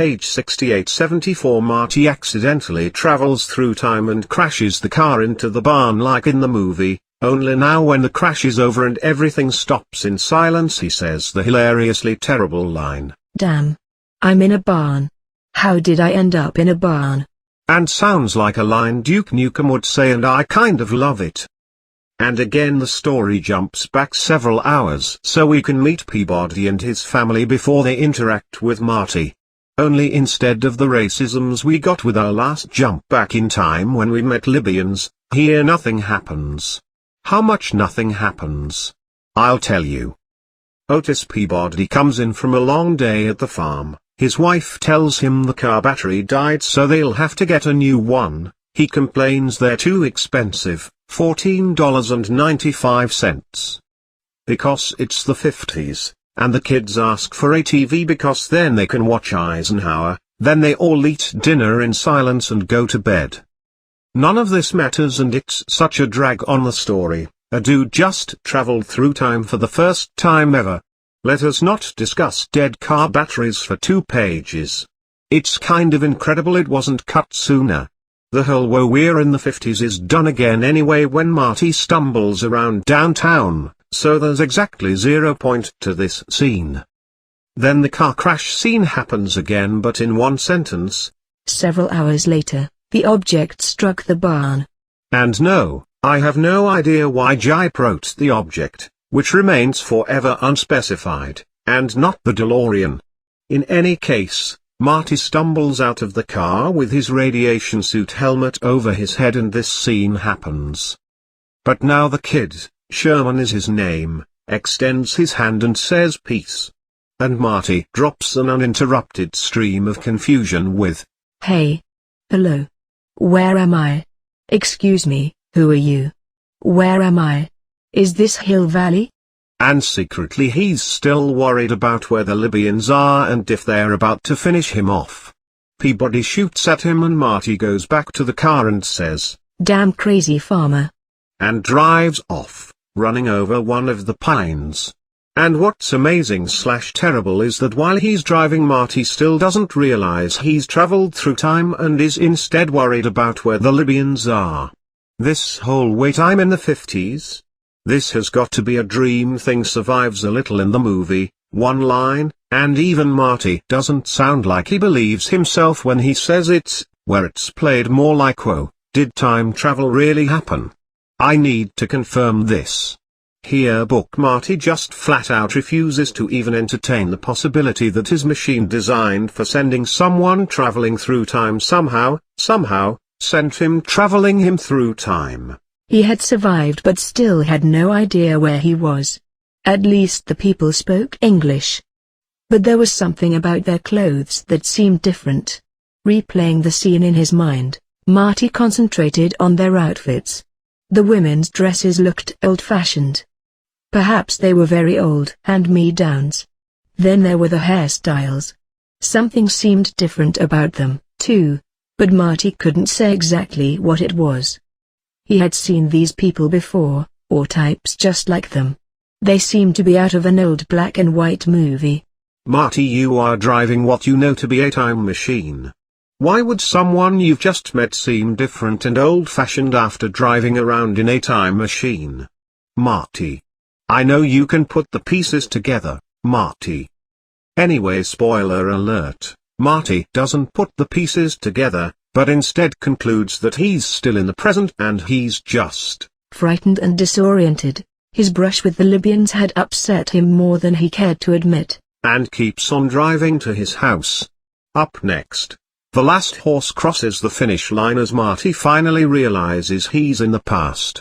page 6874. Marty accidentally travels through time and crashes the car into the barn like in the movie, only now when the crash is over and everything stops in silence he says the hilariously terrible line, "Damn. I'm in a barn. How did I end up in a barn?" And sounds like a line Duke Nukem would say, and I kind of love it. And again the story jumps back several hours so we can meet Peabody and his family before they interact with Marty. Only instead of the racisms we got with our last jump back in time when we met Libyans, here nothing happens. How much nothing happens? I'll tell you. Otis Peabody comes in from a long day at the farm. His wife tells him the car battery died so they'll have to get a new one. He complains they're too expensive, $14.95. Because it's the 50s, and the kids ask for a TV because then they can watch Eisenhower, then they all eat dinner in silence and go to bed. None of this matters and it's such a drag on the story. A dude just traveled through time for the first time ever. Let us not discuss dead car batteries for 2 pages. It's kind of incredible it wasn't cut sooner. The whole "whoa we're in the 50s" is done again anyway when Marty stumbles around downtown, so there's exactly 0 point to this scene. Then the car crash scene happens again but in one sentence. Several hours later, the object struck the barn. And no, I have no idea why Gipe wrote the object, which remains forever unspecified, and not the DeLorean. In any case, Marty stumbles out of the car with his radiation suit helmet over his head and this scene happens. But now the kid, Sherman is his name, extends his hand and says peace. And Marty drops an uninterrupted stream of confusion with, "Hey. Hello. Where am I? Excuse me, who are you? Where am I? Is this Hill Valley?" And secretly he's still worried about where the Libyans are and if they're about to finish him off. Peabody shoots at him and Marty goes back to the car and says, "Damn crazy farmer," and drives off, running over one of the pines. And what's amazing/terrible is that while he's driving Marty still doesn't realize he's traveled through time and is instead worried about where the Libyans are. This whole "wait I'm in the 50s? This has got to be a dream" thing survives a little in the movie, one line, and even Marty doesn't sound like he believes himself when he says it, where it's played more like "whoa, did time travel really happen? I need to confirm this." Here book Marty just flat out refuses to even entertain the possibility that his machine designed for sending someone traveling through time somehow sent him traveling him through time. He had survived but still had no idea where he was. At least the people spoke English. But there was something about their clothes that seemed different. Replaying the scene in his mind, Marty concentrated on their outfits. The women's dresses looked old-fashioned. Perhaps they were very old hand-me-downs. Then there were the hairstyles. Something seemed different about them, too, but Marty couldn't say exactly what it was. He had seen these people before, or types just like them. They seemed to be out of an old black and white movie. Marty, you are driving what you know to be a time machine. Why would someone you've just met seem different and old-fashioned after driving around in a time machine? Marty. I know you can put the pieces together, Marty. Anyway, spoiler alert, Marty doesn't put the pieces together, but instead concludes that he's still in the present and he's just frightened and disoriented. His brush with the Libyans had upset him more than he cared to admit. And keeps on driving to his house. Up next, the last horse crosses the finish line as Marty finally realizes he's in the past.